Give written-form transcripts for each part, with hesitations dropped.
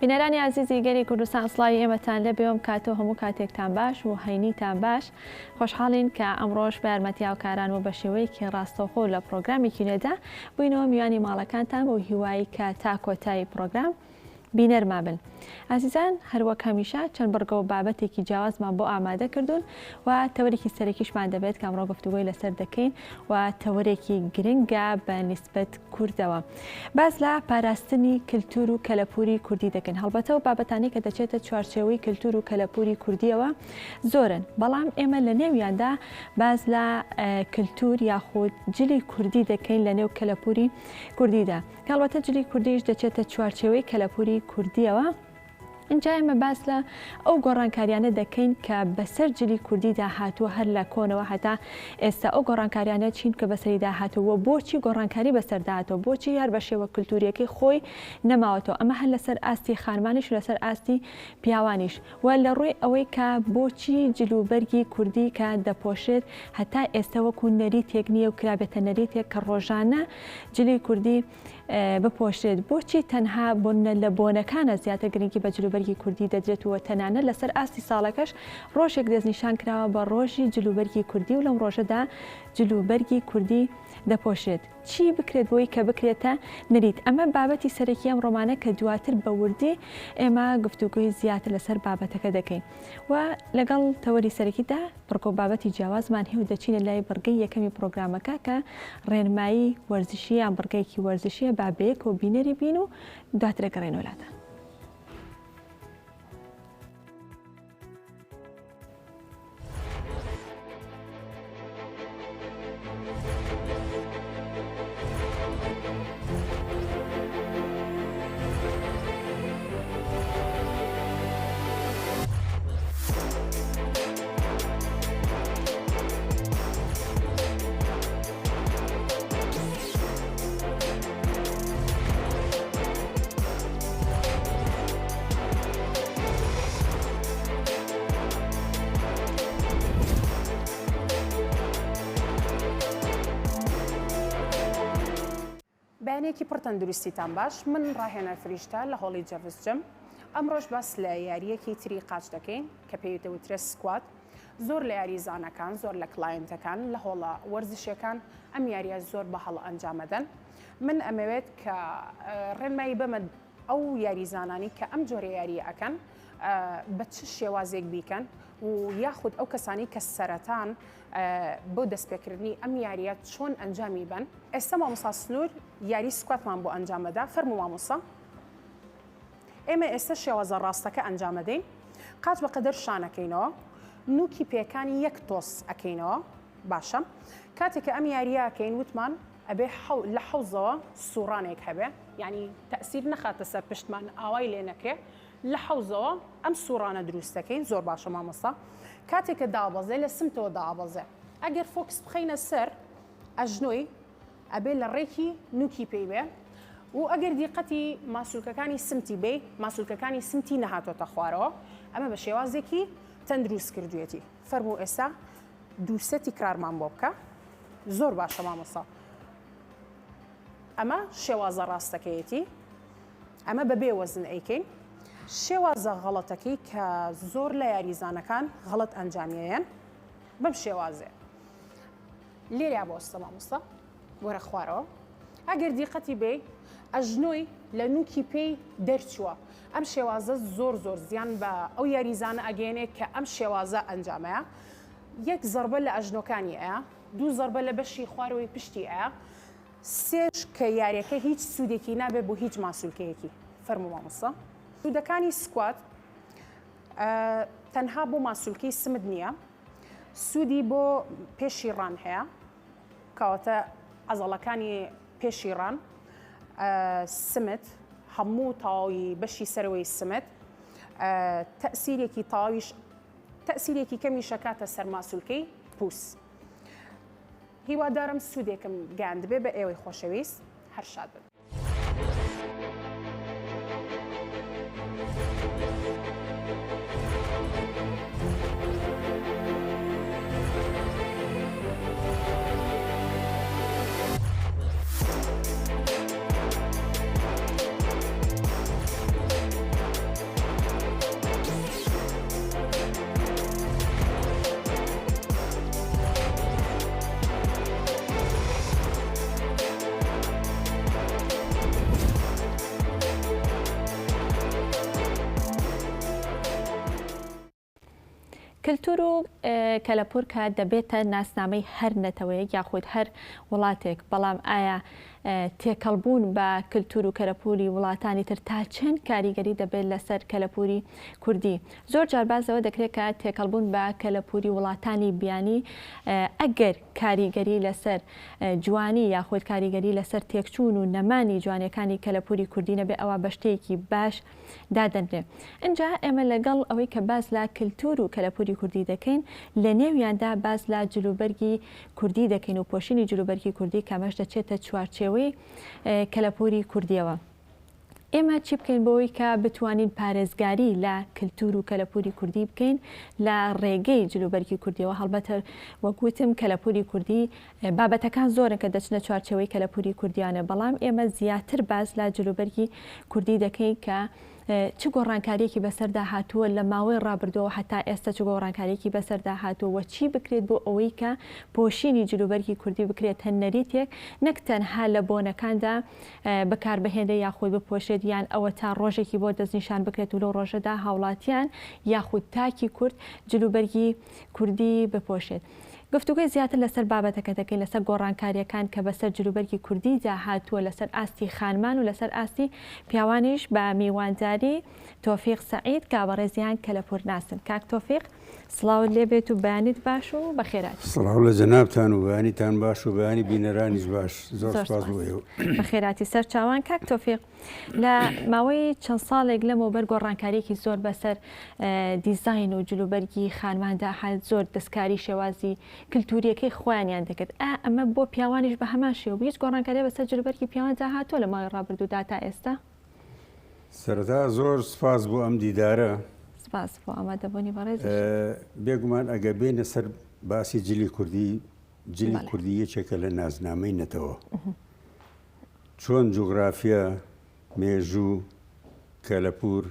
بینەرانی عزیزی گەری کوردستان سڵاوی ئێمەتان لە بێوم کاتۆ هەموو کاتێکتان باش و هەینیتان باش خۆشحاڵین کە ئەمڕۆژ بە یارمەتیاوکاران و بە شێوەیەکی ڕاستەوخۆ لە پرۆگرامی نێدا بووینەوە میوانی ماڵەکانتان بۆ هیوایی کە تا کۆتایی پرۆگرام بینەرما بن. عزیزان هەروەک هەمیشە چەند بڕگە و بابەتێکی جیاوازمان بۆ ئامادە کردوون و تەوەرێکی سەرەکیشمان دەبێت کە ئەمڕۆ گفتوگۆی لەسەر دەکەین و تەوەرێکی گرنگە بە نیسبەت کوردەوە. باز لە پاراستنی کللتور و کەلەپوری کوردی دەکەین. هەڵبەتە و بابەتانی کە دەچێتە چوارچێوەی کللتور و کەلەپوری کوردیەوە زۆرن، بەڵام ئێمە لە نێویاندا باز لە کللتور یاخود جلی کوردی دەکەین لە نێو کەلەپوری کوردیدا. هەڵبەتە جلی کوردیش دەچێتە چوارچێوەی کەلەپوری کوردیەوە. اینجا ئێمە باس لە ئەو گۆڕانکاریانە دەکەین کە بەسەر جلی کوردیدا هاتووە هەر لە کۆنەوە هەتا ئێستا ئەو گۆڕانکاریانە چین کە بەسەریدا هاتووە بۆچی گۆڕانکاری بەسەرداهاتەوە، بۆچی هەر بە شێوە کللتوریەکەی خۆی نەماوەتەوە. ئەمە هەر لەسەر ئاستی خانمانیش و لەسەر ئاستی پیاوانیش و لە ڕووی ئەوەی کە بۆچی جلوبەرگی کوردی کە دەپۆشێت هەتا ئێستا وەکو نەریتێک نییە و کرابێتە نەریتێک کە ڕۆژانە جلی کوردی بپۆشێت. بۆچی تەنها لە بۆنەکانە زیاتر گرنگی بە جلوبەرگی کوردی دەدرێت و تەنانە لەسەر ئاستی ساڵەکەش ڕۆژێک دەستنیشان کراوە بە ڕۆژی جلوبەرگی کوردی و لەم ڕۆژەدا جلوبەرگی کوردی دەپۆشێت. چی بکرێت بۆی کە بکرێتە نەریت؟ ئەمە بابەتی سەرەکی ئەم ڕۆمانە کە دواتر بە وردی ئێمە گفتوگوی زیاتر لەسەر بابەتەکە دەکەین و لەگەڵ تەوەری سەرەکیدا بڕگە و بابەتی جیاوازمان هەیە و دەچینە لای بڕگەی یەکەمی پرۆگرامەکە کە ڕێنمایی وەرزشی یان بڕگەیەکی وەرزشیە با بەیەک و بینەری بین و دواتر گەڕێنە وڵاتە. بەیانێکی پڕ تەندروستیتان باش. من ڕاهێنەر فریشتە لە هۆڵی جەڤزجم. ئەمڕۆژ باس لە یاریەکی تری قاچ دەکەین کە پێی دەوترێت سکوات. زۆر لە یاریزانەکان، زۆر لە کلاینتەکان لە هۆڵە وەرزشیەکان ئەم یاریە زۆر بە هەڵ ئەنجامەدەن. من ئەمەوێت کە ڕێنمایی بەمە ئەو یاریزانانی کە ئەم جۆرە یاریە ئەکەن بە چ شێوازێک بیکەن و یاخود ئەو کەسانی کە سەرەتان بۆ دەستپێکردنی ئەم یاریە چۆن ئەنجامی بن. ئێستا مامۆستا سنوور یاری سکواتمان بۆ ئەنجامەدا. فەرموو مامۆستا. ئێمە ئێستا شێوازە ڕاستەکە ئەنجامەدەین. قاچ بەقەدەر شانەکەینەوە، نوکی پێکانی یەک تۆس ئەکەینەوە. باشە. کاتێک کە ئەم یاریە ئەکەین وتمان ئەبێ لە حەوزەوە سوڕانێک هەبێ، یعنی تەئسیر نەخاتە سەر پشتمان ئاوای لێ نەکرێ. لە حەوزەوە ئەم سوڕانە دروست دەکەین. زۆر باشە مامۆستا. کاتێک کە دابەزێ لە سمتەوە دابەزێ. ئەگەر فۆکس بخەینە سەر ئەژنۆی ئەبێ لە ڕێکی نوکی پێی بێ و ئەگەر دیقەتی ماسوولکەکانی سمتی بێ، ماسوولکەکانی سمتی نەهاتۆتە خوارەوە، ئەمە بە شێوازێکی تەندروست کردوێتی. فەرموو ئێستا دووسەتی کرارمان بۆ بکە. زۆر باشە مامۆستا. ئەمە شێوازە ڕاستەکەیەتی. ئەمە بەبێ وەزن ئەیکەین. شێوازە غەڵەتەکەی کە زۆر لە یاریزانەکان غەڵەت ئەنجامیەیەن بەم شێوازێ. لێریا بۆستە مامۆستا وەرە خوارەوە. ئەگەر دیقەتی بێ ئەژنۆی لە نوکی پێی دەرچووە. ئەم شێوازە زۆر زیان بە ئەو یاریزانە ئەگەێنێت کە ئەم شێوازە ئەنجامەیە. یەک زەربە لە ئەژنۆکانی ئەیە، دوو زەربە لە بەشی خوارەوەی پشتی ئەیە، سێش کە یاریەکە هیچ سوودێکی نابێت بۆ هیچ ماسوولکەیەکی. فەرموو مامۆستا. سوودەکانی سکوات تەنها بۆ ماسوولکەی سمت نییە، سوودی بۆ پێشی ڕان هەیە، کەواتە عەزەڵەکانی پێشی ڕان، سمت، هەموو تەواوی بەشی سەرەوەی سمت، تەئسیرێکی کەمی شەکاتە سەر ماسوولکەی پووس. هیوادارم سوودێکم گیان دەبێ بە ئێوەی خۆشەویست. هەر شاد بن. کللتور و کەلەپور کە دەبێتە ناسنامەی هەر نەتەوەیەک یاخود هەر وڵاتێک، بەڵام ئایا تێکەڵبوون بە کللتور و کەلەپوری وڵاتانی تر تا چەند کاریگەری دەبێت لەسەر کەلەپوری کوردی؟ زۆر جار بازەوە دەکرێت کە تێکەڵبوون بە کەلەپوری وڵاتانی بیانی ئەگەر کاریگەری لەسەر جوانی یاخود کاریگەری لەسەر تێکچوون و نەمانی جوانەکانی کەلەپوری کوردی نەبێ ئەوە بە شتێکی باش دادەنرێ. اینجا ئێمە لەگەڵ ئەوەی کە باز لە کللتور و کەلەپوری کوردی دەکەین لە نێویاندا باز لە جلوبەرگی کوردی دەکەین و پۆشینی جلوبەرگی کوردی کەمەش دەچێتە چوارچێوەی کەلەپوری کوردیەوە. ئێمە چی بکەین بۆەوەی کە بتوانین پارێزگاری لە کللتور و کەلەپوری کوردی بکەین لە ڕێگەی جلوبەرگی کوردیەوە؟ هەڵبەتە وەگوتم کەلەپوری کوردی بابەتەکان زۆرن کە دەچنە چوارچێوەی کەلەپوری کوردیانە، بەڵام ئێمە زیاتر باز لە جلوبەرگی کوردی دەکەین کە چ گۆڕانکاریەکی بەسەردا هاتووە لە ماوەی ڕابردووە هەتا ئێستا چ گۆڕانکاریەکی بەسەردا هاتووە، چی بکرێت بۆ ئەوەی کە پۆشینی جلوبەرگی کوردی بکرێت هەنەریتێک نەک تەنها لە بۆنەکاندا بەکاربهێنێ یاخود بپۆشێت یان ئەوە تا ڕۆژێکی بۆ دەستنیشان بکرێت و لەو ڕۆژەدا هاوڵاتیان یاخود تاکی کورد جلوبەرگی کوردی بپۆشێت. گفتوگوی زیاتر لەسەر بابەتەکە دەکەین لەسەر گۆڕانکاریەکان کە بەسەر جلوبەرگی کوردی هاتووە لەسەر ئاستی خانمان و لەسەر ئاستی پیاوانیش بە میوانداری تۆفیق سەعید کابڕێزیان کەلەپور ناسن. کاک تۆفیق سڵاوت لێبێت و بەیانیت باش و بەخێرات. سڵاو لە جەنابتان و بەیانیتان باش و بەیانی بینەرانیش باش. زۆر سپاس بۆ ئێوە. بەخێراتی سەر چاوان. کاک تۆفیق لە ماوەی چەند ساڵێک لەمەوبەر گۆڕانکاریەکی زۆر بەسەر دیزاین و جلوبەرگی خانماندا هات، زۆر دەستکاری شێوازی کللتوریەکەی خۆیانیان دەکرد. ئەمە بۆ پیاوانیش بە هەمان شێوە هیچ گۆڕانکاری بەسەر جلوبەرگی پیاواندا هاتووە لە ماوەی ڕابردوودا تا ئێستا؟ سەرەتا زۆر سپاس بۆ ئەم دیدارە. سپاس بۆ ئامادەبوونی بەڕێز. بێگومان ئەگە بێنە سەر باسی جلی کوردی، جلی کوردی یەکێکە لە نازنامەی نەتەوە. چۆن جوغرافیا، مێژوو، کەلەپور،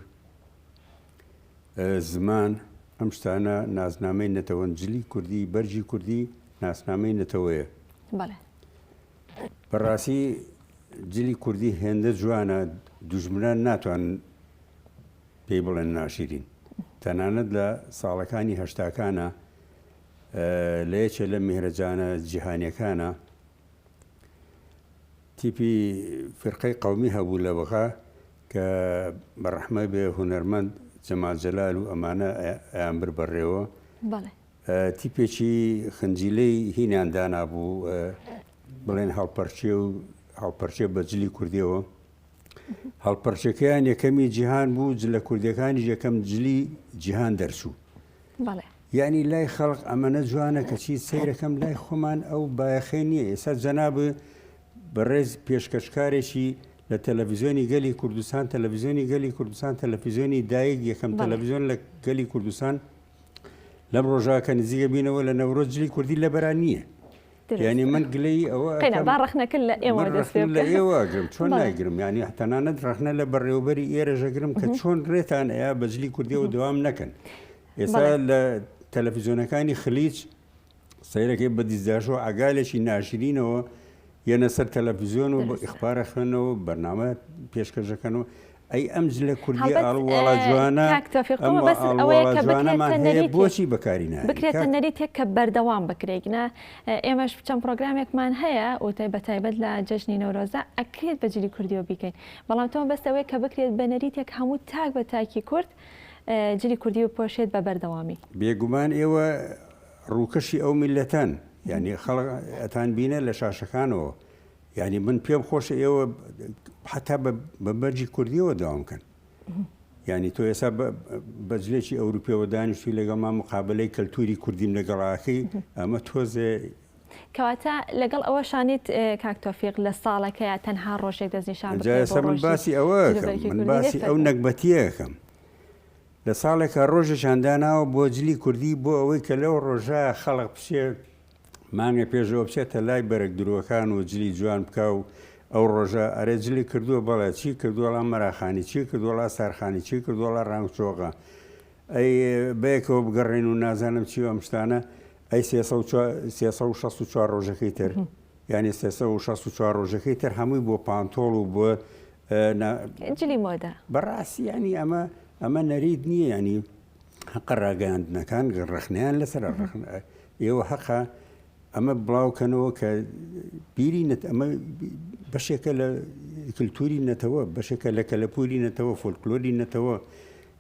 زمان ئەم شتانە نازنامەی نەتەوەن. جلی کوردی، بەرجی کوردی ناسنامەی نەتەوەیە. بەڕاستی جلی کوردی هێندە جوانە، دوژمنان ناتوان پێی بڵێن ناشرین. تەنانەت لە ساڵەکانی هەشتاکانە لە یەکێ لە میهرەجانە جیهانیەکانە تیپی فرقەی قەومی هەبوو لە وەغا کە بەڕەحمە بێ هونەرمەند جەمال جەلال و ئەمانە ئەیان بر بەڕێوە. تیپێکی خنجیلەی هینیان دانابوو بڵێن هەڵپەرچێ بە جلی کوردیەوە. هەڵپەرچەکەیان یەکەمی جیهان بوو، لە کوردەکانی یەکەم جلی جیهان دەرچوو. یعنی لای خەڵق ئەمەنە جوانە کە چی سەیرەکەم لای خۆمان ئەو بایەخێ نییە. ئێستا جەناب بەڕێز پێشکەشکارێکی لە تەلەڤیزیۆنی گەلی کوردستان، تەلەڤیزیۆنی گەلی کوردستان، تەلەڤیزیۆنی دایک یەکەم تەلەڤیزیۆن لە گەلی کوردستان لەم ڕۆژاکە نزیکە بینەوە لە نەورۆز جلی کوردی لەبەران نییە. یعنی من گلەی ئەوە ڕخنەکە لە ئێوە لە ئێوەگرم چۆن ناگرم، ینی تەنانەت ڕخنە لە بەڕێوەبەری ئێرەژەگرم کە چۆن ڕێتان ئەیە بە جلی کوردیەوە دەوام نەکەن. ئێستا لە تەلەڤیزیۆنەکانی خلیج سەیرەکەی بە دیزداشۆ ئاگالێکی ناشرینەوە یەنە سەر تەلەڤیزیۆن و ئیخبارە خوێنەوە بەرنامە پێشکەشەکەنەوە. ئەی ئەم جلە کوردی ئاڵوواڵە جوانە جوانەمان هەیە بۆچی بەکاری نایە بکرێتە نەریتێک کە بەردەوام بکرێتنە. ئێمەش چەند پرۆگرامێکمان هەیە و بەتایبەت لە جەژنی نەورۆزە ئەکرێت بە جلی کوردیەوە بیکەین، بەڵام تۆ بەستەوەی کە بکرێت بە نەریتێک هەموو تاک بە تاکی کورد جلی کوردی بپۆشێت بە بەردەوامی. بێگومان ئێوە ڕووکەشی ئەو میلەتەن، یعنی خەڵک ئەتان بینە لە شاشەکانەوە. یعنی من پێم خۆشە ئێوە حتا بە بەرجی کوردیەوە داوامکەن. یعنی تۆ ئێستا بەجلێکی ئەوروپیەوە دانیشتی لەگەڵمان مقابلەی کەلتوری کوردیم لەگەڵاکەی ئەمە تۆزێ کەواتە لەگەڵ ئەوە شانیت کاک تۆفیق لە ساڵەکەیە تەنها ڕۆژێک دەستنیشان بکەیت. من باسی ئەوەکەم، من باسی ئەو نەکبەتیەکەم. لە ساڵێکە ڕۆژێکیان داناوە بۆ جلی کوردی بۆ ئەوەی کە لەو ڕۆژە خەڵق بچێ مانگە پێشەوە بچێتە لای بەرەک درۆکان و جلی جوان بکە و ئەو ڕۆژە ئەرێ جلی کردووە بەڵێ چی کردووەڵام مەراخانی، چی کردووەڵا سارخانی، چی کردووەڵا ڕانگچۆغە، ئەی بەیەکەوە بگەڕێن و نازانم چی ئەم شتانە. ئەی 364 ڕۆژەکەی تر، یعنی 364 ڕۆژەکەی تر هەمووی بۆ پانتۆڵ و بۆ جلی مۆدە. بەڕاستی ینی ئەمە نەرید نییە. ینی حق ڕاگەاندنەکان ڕخنیان لەسەر ئێوە حەقا ئەمە بڵاوکەنەوە کە بیری ئەمە بەشێکە لە کللتوری نەتەوە بەشێکە لە کەلەپوری نەتەوە فۆلکلۆری نەتەوە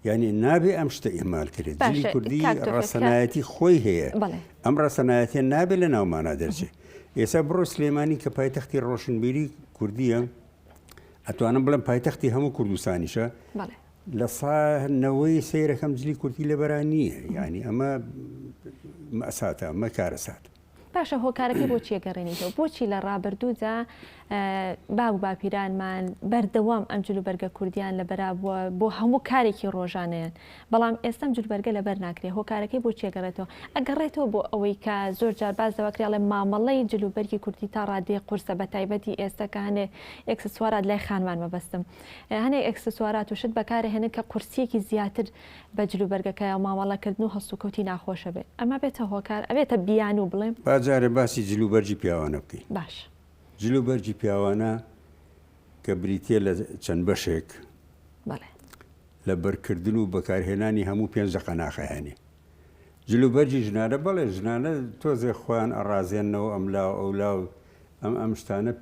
یعنی نابێ ئەم شتە ئێمال کرێت جلی کوردی ڕەسەنایەتی خۆی هەیە ئەم ڕەسەنایەتیان نابێت لە ناومانە دەرچێت ئێستا بڕۆ سلێمانی کە پایتەختی ڕۆشنبیری کوردیە ئەتوانم بڵم پایتەختی هەموو کوردستانیشە لە سانەوەی سیرەکەم جلی کوردی لەبەران نییە یعنی ئەمە مەساتە ئەمە کارەسات باشە هۆکارەکەی بۆچی گەڕێنیتەوە بۆچی لە ڕابردوودا باو باپیرانمان بەردەوام ئەم جلوبەرگە کوردیان لەبەرا بووە بۆ هەموو کارێکی ڕۆژانەیەن بەڵام ئێستام جلوبەرگە لەبەر ناکرێت هۆکارەکەی بۆچی گەڕێتەوە ئەگەڕێتەوە بۆ ئەوەی کە زۆر جار باز دەوەکرێڵێ مامەڵەی جلوبەرگی کوردی تا ڕادێ قورسە بە تایبەتی ئێستا کە هەنێ ئەکسسوارات لای خانمان مەبەستم هەنێک ئەکسسوارات و شت بەکارە هێنن کە قورسیەکی زیاتر بە جلوبەرگەکە یا مامەڵەکردن و هەستوکەوتی ناخۆشە بێت ئەمە بێتە هۆکار ئەبێتە بیان و بڵێم باجارێ باسی جلوبەرجی پیاوانە بکەین باش جلوبەرجی پیاوانە کە بریتە لە چەند بەشێک لە بەرکردن و بەکارهێنانی هەموو پێنج دقە ناخەیانێ جلوبەرجی ژنانە بەڵێ ژنانە تۆزێ خۆیان ئەڕازێنەوە ئەملا و ئەولا و ئەم شتانە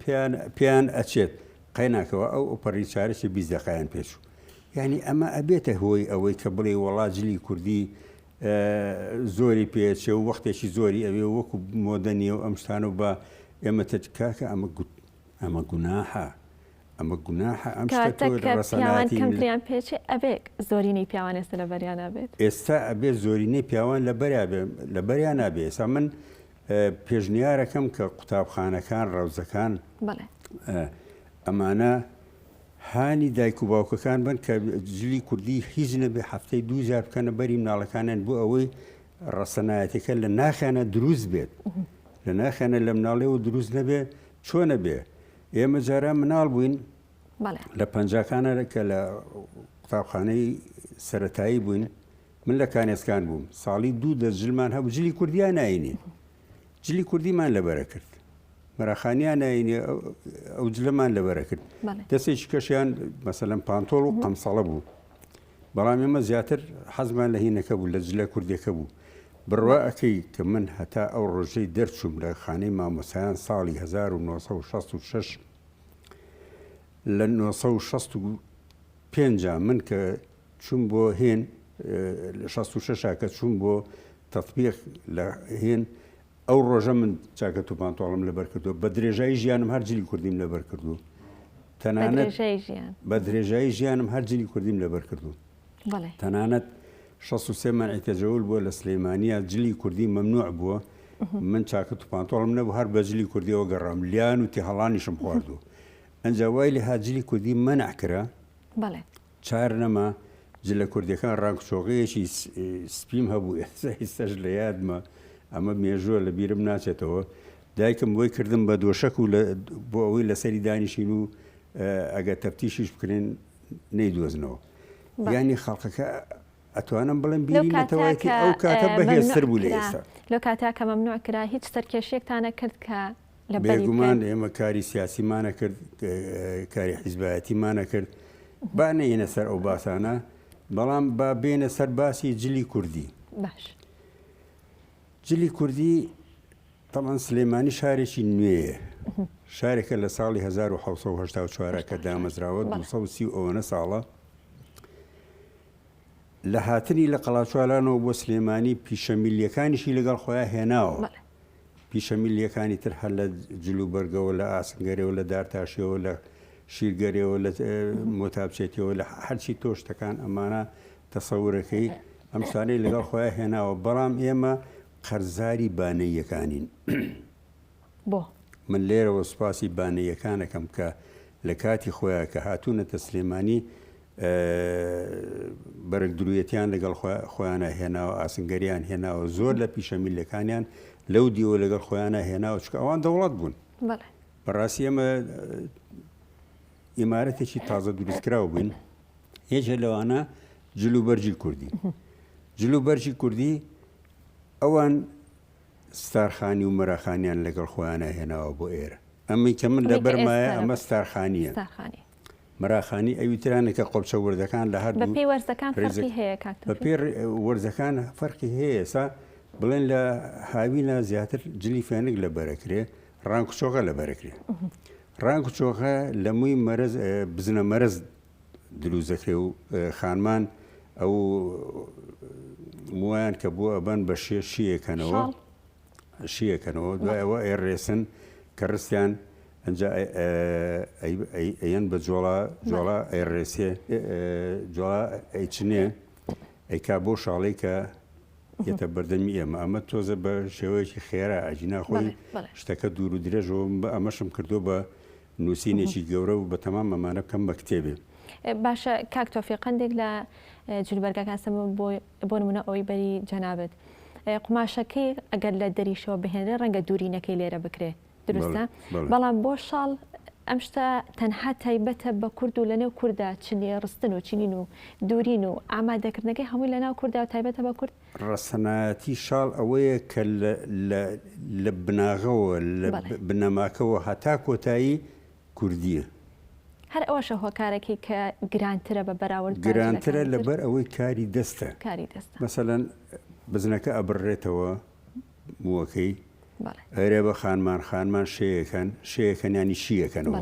پیان ئەچێت قەیناکەوە ئەو ئۆپەری چارەی 20 دقەیان پێچوو یعنی ئەمە ئەبێتە هۆی ئەوەی کە بڵێ وەڵا جلی کوردی زۆری پێچێ و وەختێکی زۆری ئەوێ وەکو مۆدەنیە و ئەم شتانە و بە ئێمە تەکاکە ئەمە گوناحە ئەمە گوناحە ئەم کەمتریان پێچێ ئەبێک زۆرینەی پیاوان ئێستا لە بەریان نابێت ئێستا ئەبێت زۆرینەی پیاوان لە بەریان نابێ ئێستا من پێشنیارەکەم کە قوتابخانەکان ڕەوزەکان ئەمانە هانی دایک و باوکەکان بن کە جلی کوردی هیچ نەبێ هەفتەی 2000 بکەنە بەری مناڵەکانیان بۆ ئەوەی ڕەسەنایەتەکە لە ناخیانە دروست بێت لە ناخیانە لە مناڵێەوە دروست نەبێ چۆنە بێ ئێمە جاران مناڵ بووین لە پەنجاکانە کە لە قوتابخانەی سەرەتایی بووین من لە کانێسکان بووم ساڵی 2 دەستجلمان هەبوو جلی کوردیان ناینێ جلی کوردیمان لەبەرە کرد مەراخانیان ناینێ ئەو جلەمان لەبەرە کرد دەستێکی کەشیان مەسەلەن پانتۆڵ و قەمسەڵە بوو بەڵام ئێمە زیاتر حەزمان لە هینەکە بوو لە جلە کوردەکە بوو بڕوا ئەەکەی کە من هەتا ئەو ڕۆژەی دەرچووم لە خانەی مامۆسایان ساڵی 1966 لە 1965 من کە چوون بۆ هێن لە 66 کە چوون بۆ تەطبیق لە هێن ئەو ڕۆژە من چاکەت و پانتۆڵم لەبەر کردو بە درێژایی ژیانم هەر جلی کوردیم لەبەر کردو تەنانەت بە درێژایی ژیانم هەر جلی کوردیم لەبەر کردو تەنانەت 63 منعی تەجەول بووە لە سلەیمانیە جلی کوردی مەمنوع بووە من چاکەت و پانتۆڵم نەبوو هەر بە جلی کوردیەوە گەڕام لیان و تێهەڵانیشم خواردو ئەنجا وای لە هاجلی کوردی مەنع کرا چار نەما جلە کوردیەکان ڕانکچۆغەیەکی سپیم هەبوو ئێستاش لە یادمە ئەمە مێژووە لە بیرم ناچێتەوە دایکم بۆی کردم بە دۆشەک و بۆ ئەوەی لەسەری دانیشین و ئەگە تەفتیشیش بکرێن نەیدۆزنەوە یانی خەڵقەکە ئەتوانم بڵێم بیرینەتەوەیەکی ئەو کاتە بەهێزتر بوو لە ئێستا لە کاتا کە مەمنوع کرا هیچ سەرکێشێکتانە کرد کە بێگومان ئێمە کاری سیاسیمانە کرد کاری حیزبایەتیمانە کرد با نەیەنە سەر ئەو باسانە بەڵام با بێنە سەر باسی جلی کوردی باش جلی کوردی تەمان سلێمانی شارێکی نوێیە شارێکە لە ساڵی 1970 کە دامەزراوە 230 ئەوەنە ساڵە لە هاتنی لە قەڵاچوالانەوە بۆ سلێمانی پیشەمیلیەکانیشی لەگەڵ خۆیان هێناوە پیشەمیلیەکانی تر هەر لە جلوبەرگەوە لە ئاسنگەرەوە لە دارتاشیەوە لە شیرگەرەوە لە مۆتابچێتیەوە لە هەرچی تۆشتەکان ئەمانە تەسەورەکەی ئەم شتانەی لەگەڵ خۆیان هێناوە بەڵام ئێمە قەرزاری بانەیەکانین بۆ من لێرەوە سوپاسی بانەیەکانەکەم کە لە کاتی خۆیان کە هاتوونەتە سلێمانی بەرەک درویەتیان لەگەڵ خۆیانە هێناوە ئاسنگەریان هێناوە زۆر لە پیشەمیلەکانیان لەو دیوە لەگەڵ خۆیانە هێناوە چکە ئەوان دەوڵەت بوون بەڕاستی ئەمە ئیمارەتێکی تازە دروستکراوە بووین هێچە لەوانە جلوبەرجی کوردی جلوبەرجی کوردی ئەوان ستارخانی و مەراخانیان لەگەڵ خۆیانە هێناوە بۆ ئێرە ئەمەی کە من لە بەرمایە ئەمە ستارخانیە مەراخانی ئەویترانە کە قۆپچە وەرزەکان لە هەردوو بەپێی وەرزەکان فەرقی هەیە بە پێ وەرزەکان فەرقی هەیە سا بڵێن لە هاوینە زیاتر جلی فێنک لە بەرەکرێ ڕانکوچۆغە لە بەرەکرێ ڕانکوچۆغە لە مووی مەرز بزنە مەرز دروزەکرێ و خانمان ئەو مویان کە بووە ئەبان بە شیەکەنەوە دوایەوە ئێڕێسن کە ڕستیان ئەنجا ئەیەن بە جۆڵا ئەیڕێسێ جۆڵا ئەیچنێ ئەیکا بۆ شاڵی کە یەتە بەردەمی ئێمە ئەمە تۆزە بە شێوەیەکی خێرا ئەجینا خۆی شتەکە دوور و درێژەوە بە ئەمەشم کردو بە نووسینێکی گەورە و بە تەمام ئەمانە بکەم بە کتێبێ. باشە کاک تۆفیق قندێک لە جلوبەرگەکان بۆ نمونە ئەوەی بەری جەنابەت قماشەکەی ئەگەر لە دەریشەوە بهێنێ ڕەنگە دوورینەکەی لێرە بکرێ دروستە بەڵام بۆ شاڵ ئەم شتە تەنها تایبەتە بە کورد و لەنێو کووردا چنی ڕستن و چینین و دوورین و ئامادەکردنەکەی هەمووی لەناو کووردا و تایبەتە بە کورد ڕەسەنایەتی شاڵ ئەوەیە کە لە بناغەوە لە بنەماکەوە هەتا کۆتایی کوردیە هەر ئەوەشە هۆکارێکی کە گرانترە بە بەراورد گرانترە لەبەر ئەوەی کاری دەستە مەسەلەن بزنەکە ئەبڕێتەوە مووەکەی ئەرێ بە خانمان شەیەکەن ینی شیەکەنەوە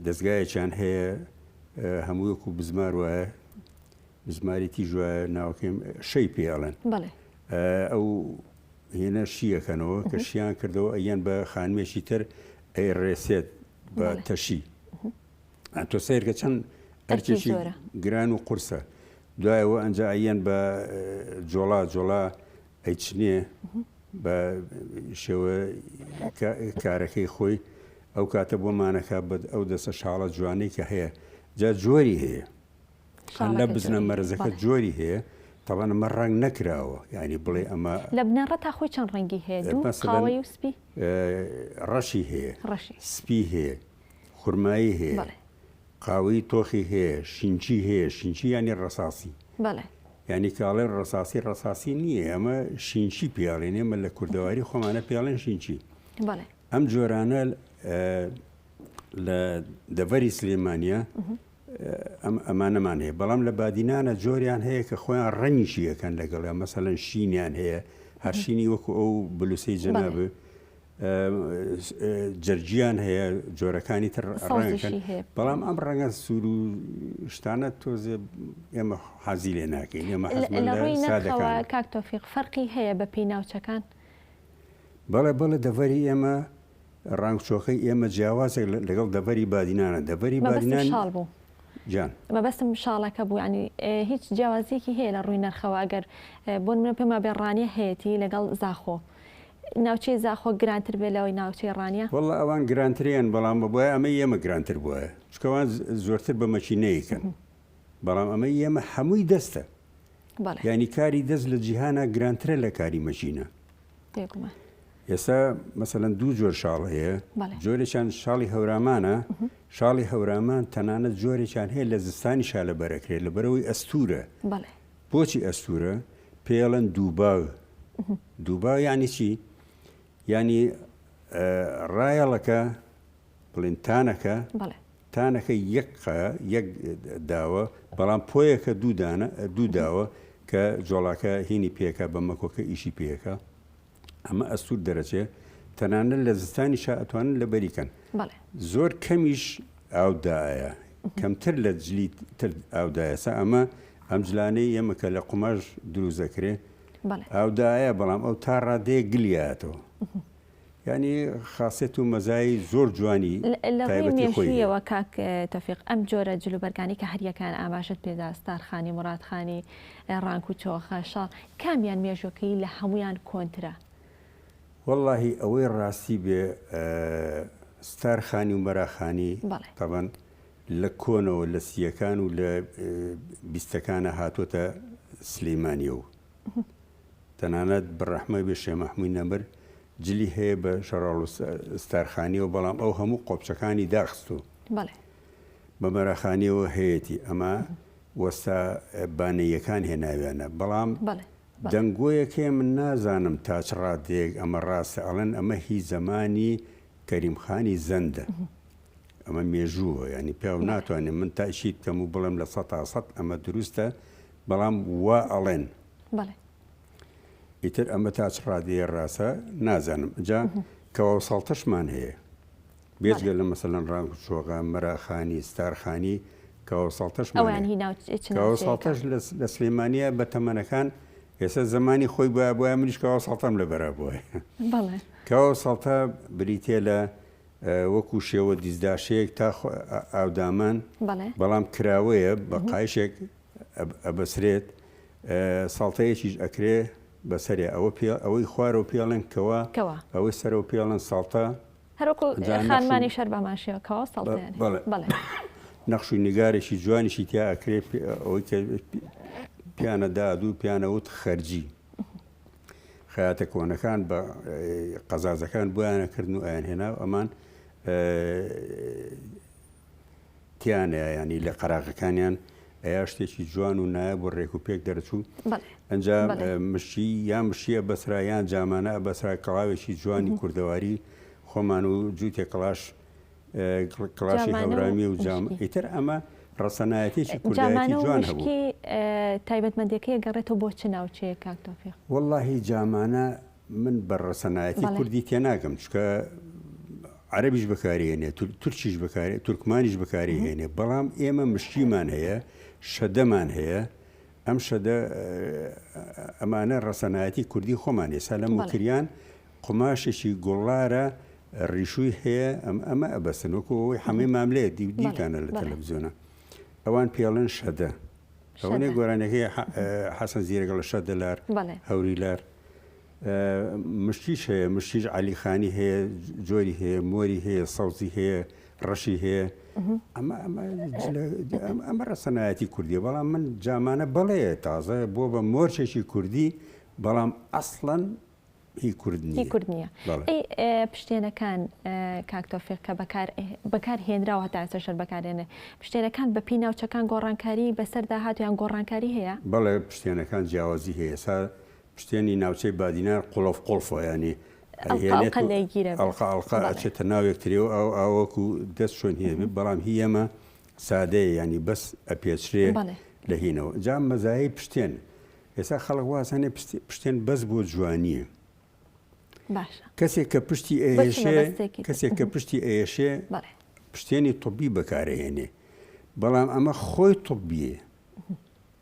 دەستگایەکیان هەیە هەموویەکو بزمار وایە بزمارێتی ژوایە ناوکەم شەی پێڵێن ئەو هێنە شیەکەنەوە کە شیان کردەوە ئەیان بە خانمێکی تر ئەیڕێسێت بە تەشی تۆ سیرکە چەند ئەرکێکی گران و قورسە دوایەوە ئەنجا ئەیان بە جۆڵا ئەیچنێ بە شێوە کارەکەی خۆی ئەو کاتە بۆمانەکە ئەو دەسە شاڵە جوانەی کە هەیە جا جۆری هەیە لە بزنە مەرزەکە جۆری هەیە تاوان ئەمە ڕنگ نەکراوە ینی بڵێ ئەمە لە بنەڕە تا خۆی چەند ڕەنگی هەیە قاوەی و سپی ڕەشی هەیە سپی هەیە خورمایی هەیە قاوەی تۆخی هەیە شینچی هەیە شینچی ینی ڕەساسی ینی کاڵێ ڕەساسی نییە ئەمە شینچی پیاڵێن ئێمە لە کوردەواری خۆمانە پیاڵێن شینچی ئەم جۆرانە لە دەڤەری سلێمانیا ئەمانەمان هەیە بەڵام لە بادینانە جۆریان هەیە کە خۆیان ڕەنیشیەکەن لەگەڵ مەسەلەن شینیان هەیە هەرشینی وەکو ئەو بلوسەی جەنابە جەرجیان هەیە جۆرەکانی تر ڕەنگەکەن بەڵام ئەم ڕەنگە سوور و شتانە تۆزێ ئێمە حەزی لێ ناکەین ئێمە حەزمان لە سادەکان. کاک تۆفیق فەرقی هەیە بە پێی ناوچەکان بەڵێ دەڤەری ئێمە ڕانگچۆخەی ئێمە جیاوازێک لەگەڵ دەڤەری بادینانە دەڤەری بادینان شاڵ بوو جان مەبەستم شاڵەکە بوو ینی هیچ جیاوازیەکی هەیە لە ڕووی نرخەوە ئەگەر بۆ منە پێما بێڕانیە هەیەی لەگەڵ زاخۆ ناوچەی زاخۆ گرانتر بێ لەوەی ناوچەی ڕانیە وەڵڵا ئەوان گرانتریان بەڵام بۆیە ئەمە ئێمە گرانتر بووە چکەوان زۆرتر بە مەچینەیەکەن بەڵام ئەمە ئێمە هەمووی دەستە ینی کاری دەست لە جیهانە گرانترە لە کاری مەچینە ئێستا مەسەلەن دوو جۆر شاڵ هەیە جۆرێکیان شاڵی هەورامانە شاڵی هەورامان تەنانەت جۆرێکیان هەیە لە زستانی شالە بەرەکرێت لە بەرەوەی ئەستورە بۆچی ئەستورە پێڵەن دووبا ینی چی ینی ڕایەڵەکە بڵێن تانەکە یەک داوە بەڵام پۆیەکە دوو داوە کە جۆڵاکە هینی پێکە بە مەکۆکە ئیشی پێەکە ئەمە ئەستور دەرەچێ تەنانەت لە زستانی ئەتوانن لە بەریکەن زۆر کەمیش ئاودایە کەمتر لە جلی تر ئاودایەسە ئەم جلانەی ئێمە کە لە قوماش دروست دەکرێ ئاودایە بەڵام ئەو تا ڕادەیە گلیاتەوە ینی خاصێت و مەزایی زۆر جوانی تایبەتی خۆیەوە کاک تەفیق ئەم جۆرە جلوبەرگانی کە هەریەکان ئاماژت پێدا ستارخانی مڕادخانی ڕانک و چۆخە شاڵ کامیان مێژوەکەی لە هەمویان کۆنترە واللهی ئەوەی ڕاستی بێ ستارخانی و مەراخانی تەبەن لە کۆنەوە لە سیەکان و لە بیستەکانە هاتوۆتە سلەیمانیە و تەنانەت بەڕەحمە بێ شێ مەحموود نەمر جلی هەیە بە شەڕاڵ و ستارخانیەوە بەڵام ئەو هەموو قۆپچەکانی داخستو بە مەراخانیەوە هەیەی ئەمە وەستا بانەیەکان هێناویانە بەڵام دەنگۆیەکێ من نازانم تا چ ڕادێک ئەمە ڕاستە ئەڵەن ئەمە هی زەمانی کەریمخانی زەندە ئەمە مێژووە ینی پیا و ناتوانێت من تاشید بکەم و بڵێم لە 100 ئەمە دروستە بەڵام وا ئەڵێن ئیتر ئەمە تا ڕادیە ڕاستە نازانم جا کەوا ساڵتەشمان هەیە بێجگە لە مەسەلەن ڕانگ چۆغا مەراخانی ستارخانی کەوا ساڵتەش لە سلێمانیە بە تەمەنەکان ئێستا زمانی خۆی بۆە منیش کەوا ساڵتەم لەبەرا بووە کەوا ساڵتە بریتێ لە وەکو شێوە دیزداشەیەک تا ئاودامان بەڵام کراوەیە بە قایشێک ئەبەسرێت ساڵتەیەکیش ئەکرێ بەسەرێ ئەوەی خوارە و پێڵێن کەوا ئەوەی سەر و پێڵەن ساڵتە هەروکو خانمانی شەر بەماشیەوەکەوە ساڵتەیە نەخش و نیگارێکی جوانیشی تیا ئەکرێ ئەوەی پیانە دادوو پیانەوت خەرجی خەیاتە کۆنەکان بە قەزازەکان بۆیانەکردن و ئایان هێنا ئەمان تیانەیە ینی لە قەراغەکانیان ئەیا شتێکی جوان و نایە بۆ ڕێک و پێک دەرەچوو ئەنجا مشی یان مشیە بەسرا یان جامانە بەسرا کەڵاوێکی جوانی کوردەواری خۆمان و جووتێ کڵاشی هەورامی و جام ئیتر ئەمە ڕەسەنایەتێکی کوردایەتی جوان هەبوو تایبەتمەندەکەی گەڕێتەوە بۆ چ ناوچەیە کاک تۆفیق وەڵڵاهی جامانە من بە ڕەسەنایەتی کوردی تێناگەم چکە عەرەبیش بەکارهێنێ تورکیش بەکارێ تورکمانیش بەکارهێنێ بەڵام ئێمە مشتیمان هەیە شەدەمان هەیە ئەم شەدە ئەمانە ڕەسەنایەتی کوردی خۆمان ێستا لە موکریان قماشێکی گوڵارە ڕیشووی هەیە ئەمە ئەبەسن وەکو ئەوەی هەمووی ماملەیە دیکانە لە تەلەڤیزیۆنە ئەوان پێڵێن شەدە ئەوەنێ گۆرانەکەی حەسەن زیرەگە لە شەدە لار هەوری لار مشتیش هەیە مشتیش عەلیخانی هەیە جۆری هەیە مۆری هەیە سەوزی هەیە ڕەشی هەیە ئەمە ڕەسەنایەتی کوردیە بەڵام من جامانە بەڵێ تازە بۆ بە مۆرچێکی کوردی بەڵام ئەسڵەن هی کورد نییە پشتێنەکان کاک تۆفیق کە بەکار هێنراوە هەتا سەر بەکارێنێ پشتێنەکان بە پێی ناوچەکان گۆڕانکاری بەسەردا هاتویان گۆڕانکاری هەیە بەڵێ پشتێنەکان جیاوازی هەیە سا پشتێنی ناوچەی بادینار قوڵف قوڵفە ینی ئەڵقا ئەچێتە ناو یەکترەوە ئەو ئاوەکو دەست شوێن هەیە بەڵام هی ئەمە سادەیە ینی بەس ئەپێچرێ لە هینەوە جام مەزایی پشتێن ئێستا خەڵک وازانێ پشتێن بەس بۆ جوانیە کەسێک کە پشتی ئێشێ پشتێنی طبی بەکارهێنێ بەڵام ئەمە خۆی طبیە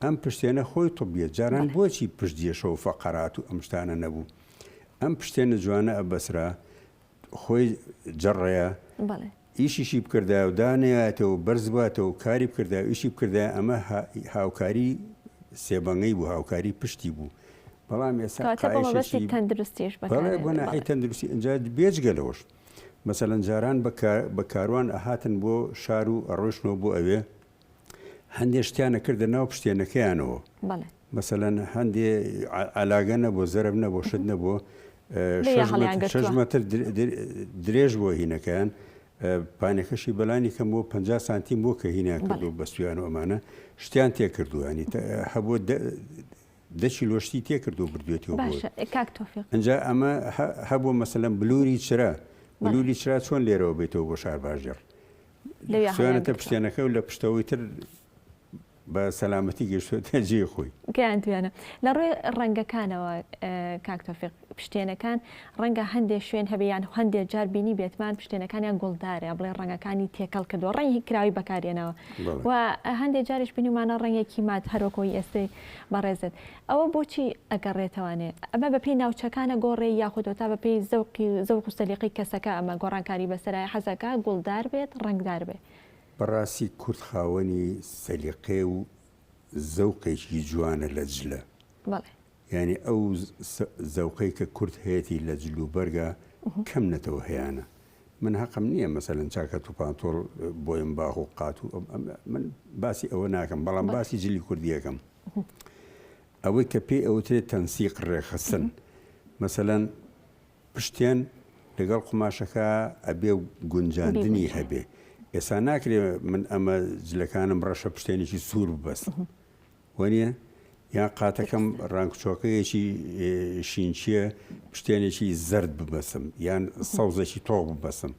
ئەم پشتێنە خۆی طبیە جاران بۆچی پشتدیێشە و فەقەرات و ئەم شتانە نەبوو ئەم پشتێنە جوانە ئەبەسرا خۆی جەڕەیە ئیشیشی بکردای و دانەیەتەوە و بەرز باتەوە و کاری بکردای و ئیشی بکردای ئەمە هاوکاری سێبەنگەی بوو هاوکاری پشتی بوو بەڵام ێستا تەندروستیش بۆ ناحی تەندروستی ئەنجا بێجگەلەوەش مەسەلەن جاران بە کاروان ئەهاتن بۆ شار و ئەڕۆشنەوە بۆ ئەوێ هەندێک شتیانە کردە ناو پشتێنەکەیانەوە مەسەلەن هەندێ علاگە نەبوو زەرب نەبوو شت نەبوو 6 مەتر درێژ بۆ هینەکەیان پانێکەشی بەلانی کەم بۆ 50 سانتیم بۆ کە هینیان کردو بەستویان و ئەمانە شتیان تێکردووانی هەبوو 10 کیلۆشتی تێکردو بردوێتەوە ئەنجا ئەمە هەبوو مەسەلەن بلووری چرا بلووری چرا چۆن لێرەوە بێتەوە بۆ شار باشجێڕ سوێنەتە پشتێنەکە و لە پشتەوەی تر بە سەلامەتی گەشتوێتە جێ خۆی گیانتوانە لە ڕێی ڕەنگەکانەوە کاک تۆفیق پشتێنەکان ڕەنگە هەندێک شوێن هەبیان هەندێک جار بینی بێتمان پشتێنەکانیان گوڵدارە بڵێ ڕەنگەکانی تێکەڵ کردو ڕەنگی کراوی بەکارێنەوە و هەندێک جاریش بینیمانە ڕەنگێکی مات هەرۆکۆی ئێستەی بەڕێزت ئەوە بۆچی ئەگەڕێتەوانێ ئەمە بە پێی ناوچەکانە گۆڕێ یاخودۆ تا بە پێی زەوق و سەلیقی کەسەکە ئەمە گۆڕانکاری بەسەرای حەزەکە گوڵدار بێت ڕەنگدار بێت بەڕاستی کورد خاوەنی سەلیقێ و زەوقێکی جوانە لە جلە ینی ئەو زەوقەی کە کورد هەیەی لە جل و بەرگە کەم نەتەوە هەیەە من حەقم نییە مەسەلەن چاکەت و پانتۆڵ بۆیم باغ و قات و من باسی ئەوە ناکەم بەڵام باسی جلی کوردیەکەم ئەوەی کە پێی ئەوترێت تەنسیق ڕێخستن مەسەلەن پشتێن لەگەڵ قماشەکە ئەبێ گونجاندنی هەبێ ئێستا ناکرێ من ئەمە جلەکانم ڕەشە پشتێنێکی سوور ببەست وەنیە یان قاتەکەم ڕانگچۆکەیەکی شینچیە پشتێنێکی زەرد ببەسم یان سەوزێکی تۆ ببەسم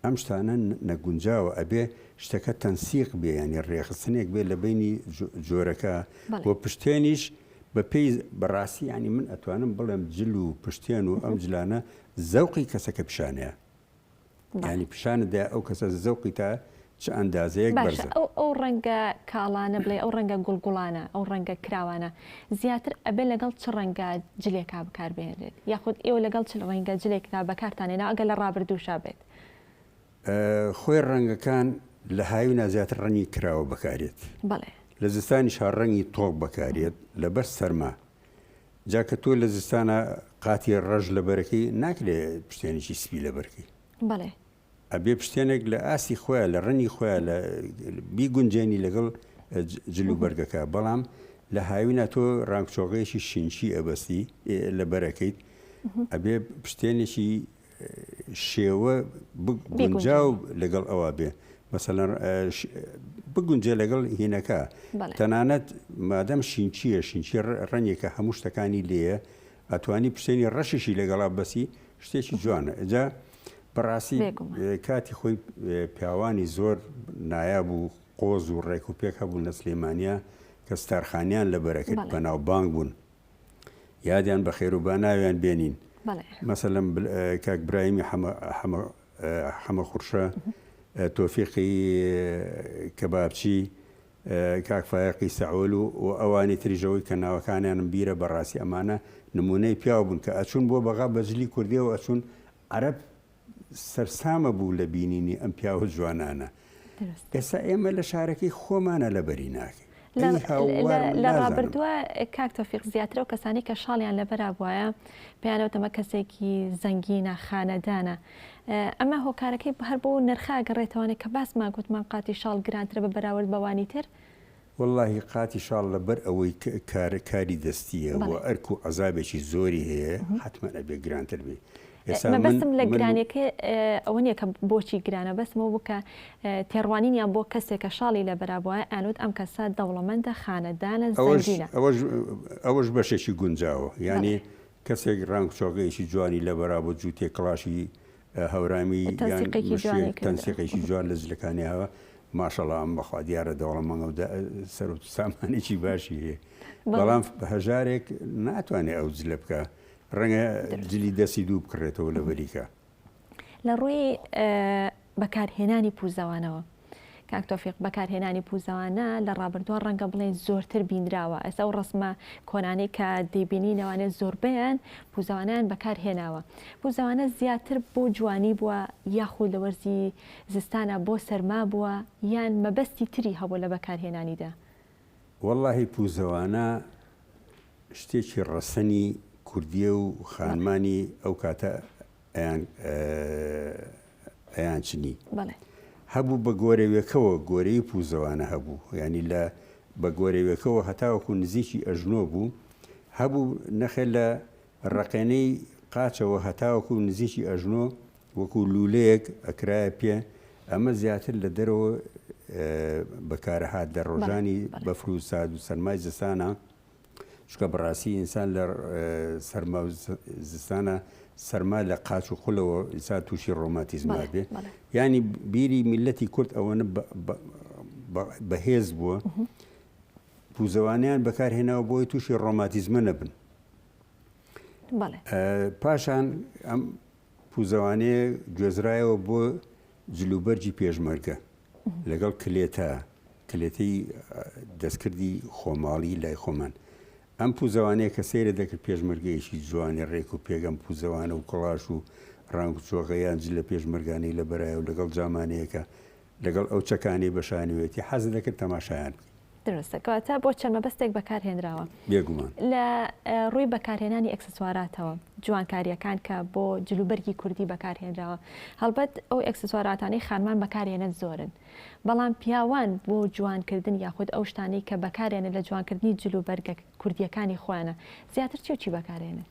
ئەم شتانە نەگونجاوە ئەبێ شتەکە تەنسیق بێ ینی ڕێخستنێک بێ لە بینی جۆرەکە بۆ پشتێنیش بە پێی بەڕاستی ینی من ئەتوانم بڵێم جل و پشتێن و ئەم جلانە زەوقی کەسەکە پیشانەیە ینی پیشانەدا ئەو کەسە زەوقی تا چ ئەندازەیەک بەرزە ئەو ڕەنگە کاڵانە بڵێ ئەو ڕەنگە گوڵگوڵانە ئەو ڕەنگە کراوانە زیاتر ئەبێ لەگەڵ چ ڕەنگە جلێکا بکاربێنێت یاخود ئێوە لەگەڵ چ ڕەنگە جلێکدا بەکارتانێنا ئەگە لە ڕابردووشا بێت خۆی ڕەنگەکان لە هاوینا زیاتر ڕەنی کراوە بەکارێت لە زستانی شارڕەنگی تۆق بەکارێت لەبەر سەرما جاکە تۆ لە زستانە قاتی ڕەژ لە بەرەکەی ناکرێ پشتێنێکی سپی لە بەرکی ئەبێ پشتێنێک لە ئاسی خۆیان لە ڕەنی خۆیان لە بیگونجێنی لەگەڵ جلوبەرگەکە بەڵام لە هاوینا تۆ ڕانگچۆغەیەکی شینچی ئەبەستی لە بەرەکەیت ئەبێ پشتێنێکی شێوە بگونجاو لەگەڵ ئەوە بێ مەسەڵەن بگونجێ لەگەڵ هینەکە تەنانەت مادەم شینچیە شینچی ڕەنێکە هەموو شتەکانی لێیە ئەتوانی پشتێنی ڕەشیشی لەگەڵا بەسی شتێکی جوانە ئەجا بەڕاستی کاتی خۆی پیاوانی زۆر نایاب و قۆز و ڕێک و پێک هەبوو لە سلێمانیا کە ستارخانیان لە بەرەکەت بەناو بانگ بوون یادیان بە خێروباناویان بێنین مەسەلەن کاک برایمی حەمە خوڕشە تۆفیقی کەبابچی کاک فایقی سەعول و ئەوانی تریژەوەی کە ناوەکانیانم بیرە بەڕاستی ئەمانە نمونەی پیاو بوون کە ئەچوون بۆ بەغا بەجلی کوردیەوە ئەچوون عەرەب سەرسامە بوو لە بینینی ئەم پیاوە جوانانە ئێستا ئێمە لە شارەکەی خۆمانە لەبەری ناکەین لە ڕابردووە کاک تۆفیق زیاترە و کەسانی کە شاڵیان لەبەرا بواە پێیانەوتەمە کەسێکی زەنگینە خانەدانە ئەمە هۆکارەکەی هەر بۆ نرخا گەڕێتەوانێت کە باسمان گوتمان قاتی شاڵ گرانترە بە بەراورد بەوانی تر واللهی قاتی شاڵ لەبەر ئەوەی کاری دەستیە و ئەرک و عەزابێکی زۆری هەیە حتمما ئەبێ گرانتر بێ بەسم لە گرانەکە ئەوە نییە کە بۆچی گرانە بەسمەوە بکە تێڕوانینیان بۆ کەسێکە شاڵی لە بەرابووە ئەنوت ئەم کەسە دەوڵەمەندە خانەدانە زەنگینە ئەوەش بەشێکی گونجاوە ینی کەسێک ڕانگچۆگەیەکی جوانی لە بەرا بۆ جووتێ کڵاشی هەورامی تەنسیقێکی جوان لە جلەکانیەوە ماشەڵڵا ئەم بەخوا دیارە دەوڵەمەنگە و سەر و سامانێکی باشی هەیە بەڵام هەژارێک ناتوانێت ئەو جلە بکە ڕەنگە جلی دەستی دوو بکڕێتەوە لە بەریکە لە ڕووی بەکارهێنانی پوزەوانەوە کاک تۆفیق بەکارهێنانی پوزەوانە لە ڕابردووە ڕەنگە بڵێن زۆرتر بینراوە ئەستا ئەو ڕسمە کۆنانەی کە دەیبینینەوانێت زۆربیان پوزەوانیان بەکارهێناوە پوزەوانە زیاتر بۆ جوانی بووە یاخود لە وەرزی زستانە بۆ سەرما بووە یان مەبەستی تری هەبوو لە بەکارهێنانیدا وەڵڵاهی پوزەوانە شتێکی ڕەسەنی کوردیە و خانمانی ئەو کاتە ئەیان چنی هەبوو بە گۆرەوێکەوە گۆرەی پوزەوانە هەبوو ینی لە بە گۆرەوێکەوە هەتاوەکو نزیکی ئەژنۆ بوو هەبوو نەخێ لە ڕقێنەی قاچەوە هەتاوەکو نزیکی ئەژنۆ وەکو لولەیەک ئەکرایە پێ ئەمە زیاتر لە دەرەوە بەکارەهات لە ڕۆژانی بەفر و ساد و سەرمای زستانە چکە بەڕاستی ئینسان لە سەرما زستانە سەرما لە قاچ و خوڵەوە ئینسان تووشی ڕۆماتیزما بێ ینی بیری میلەتی کورد ئەوەنە بەهێز بووە پوزەوانیان بەکارهێناوە بۆی تووشی ڕۆماتیزمە نەبن پاشان ئەم پوزەوانەیە گوێزرایەوە بۆ جلوبەرجی پێشمەرگە لەگەڵ کلێتەی دەستکردی خۆماڵی لای خۆمان ئەم پوزەوانەیە کە سەیرە دەکرد پێشمەرگەیەکی جوانی ڕێک و پێگەم پوزەوانە و کڵاش و ڕنگ و چۆغەیان لە پێشمەرگانەی لە بەرایە و لەگەڵ جامانەیەکە لەگەڵ ئەو چەکانی بەشانوێتی حەز دەکرد تەماشایان درستەکەواتە بۆ چەند مەبەستێک بەکارهێنراوە بێگومان لە ڕووی بەکارهێنانی ئەکسسواراتەوە جوانکاریەکان کە بۆ جلوبەرگی کوردی بەکارهێنراوە هەڵبەت ئەو ئەکسسواراتانەی خانمان بەکارهێنن زۆرن بەڵام پیاوان بۆ جوانکردن یاخود ئەو شتانەی کە بەکارهێنن لە جوانکردنی جلوبەرگە کوردیەکانی خۆیانە زیاتر چی بەکارهێنن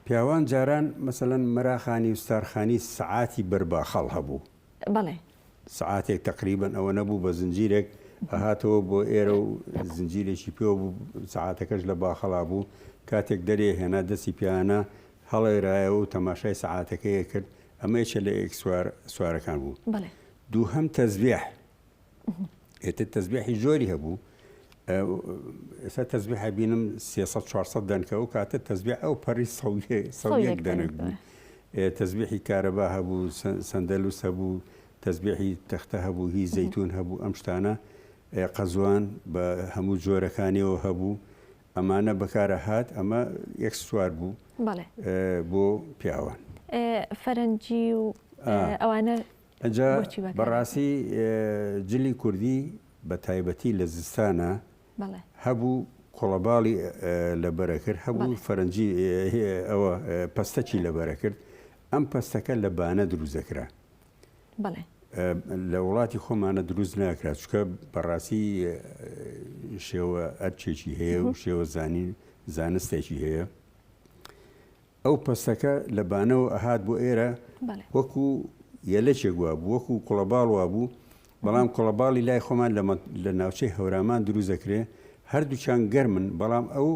پیاوان جاران مەسەڵەن مەراخانی و ستارخانی سعاتی بەرباخەڵ هەبوو بەڵێ سعاتێک تقریبن ئەوە نەبوو بە زنجیرێک هاتەوە بۆ ئێرە و زنجیرێکی پێ بوو سعاتەکەش لە باخەڵا بوو کاتێک دەرێ هێنا دەستی پیانە هەڵێرایە و تەماشای سعاتەکەیە کرد ئەمە یەکێ لە سوارەکان بوو. دووهەم تەزبیح ئێتە تەزبیحی زۆری هەبوو. ئێستا تەزبیح بینم 300-400 دەنکە و کاتە تەزبیح ئەو پەڕی سەویەک دەنک بوو. تەزبیحی کارەبا هەبوو، سەندەلوس هەبوو، تەزبیحی تەختە هەبوو، هی زەیتون هەبوو، ئەم شتانە قەزوان بە هەموو جۆرەکانیەوە هەبوو. ئەمانە بەکارە هات، ئەمە یەک سوار بوو بۆ پیاوان. فەرەنجی و ئەوانە ئەجا بەڕاستی جلی کوردی بە تایبەتی لە زستانە هەبوو کۆڵەباڵی لەبەرە کرد، هەبوو فەرەنجی ئەوە پەستەکی لەبەرە کرد. ئەم پەستەکە لە بانە دروست دەکرا. لە وڵاتی خۆمانە دروست ناکرا، چکە بەڕاستی شێوە ئەرچێکی هەیە و شێوە زانستێکی هەیە. ئەو پەستەکە لە بانەوە ئەهات بۆ ئێرە وەکو یەلەکێک وا بوو، وەکو کۆڵەباڵ وا بوو. بەڵام کۆڵەباڵی لای خۆمان لە ناوچەی هەورامان دروست دەکرێ، هەردووچیان گەرمن، بەڵام ئەو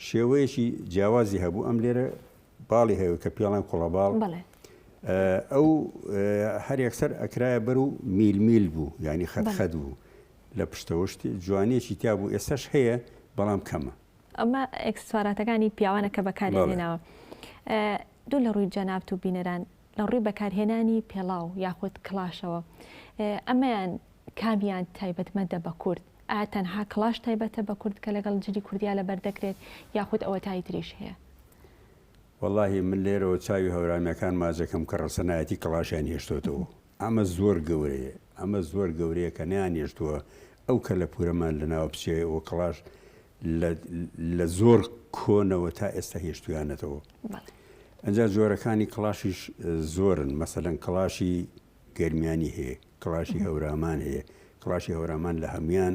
شێوەیەکی جیاوازی هەبوو. ئەم لێرە باڵی هەیە کە پێڵان کۆڵەباڵ، ئەو هەر یەکسەر ئەکرایە بەر و میل بوو، ینی خەت بوو لە پشتەوەشتی جوانیەکی تیا بوو. ئێستاش هەیە بەڵام کەمە. ئەمە ئەکسسواراتەکانی پیاوانە کە بەکارهێناوە. دوو لە ڕووی جەنابەت و بینەران لە ڕووی بەکارهێنانی پێڵاو یاخود کڵاشەوە، ئەمەیان کامیان تایبەتمەندە بە کورد؟ ئایا تەنها کڵاش تایبەتە بە کورد کە لەگەڵ جلی کوردیا لەبەر دەکرێت یاخود ئەوە تای تریش هەیە؟ وەڵاهی من لێرەوە چاوی هەورامیەکان ماجەکەم کە ڕەسەنایەتی کڵاشیان هێشتۆتەوە. ئەمە زۆر گەورەیە، ئەمە زۆر گەورەیە کە نەیان هێشتووە. ئەو کە لە پورەمان لەناوە بچێەوە کڵاش لە زۆر کۆنەوە تا ئێستا هێشتویانەتەوە. ئەنجا جۆرەکانی کڵاشیش زۆرن. مەسەلەن کڵاشی گەرمیانی هەیە، کڵاشی هەورامان هەیە. کڵاشی هەورامان لە هەمان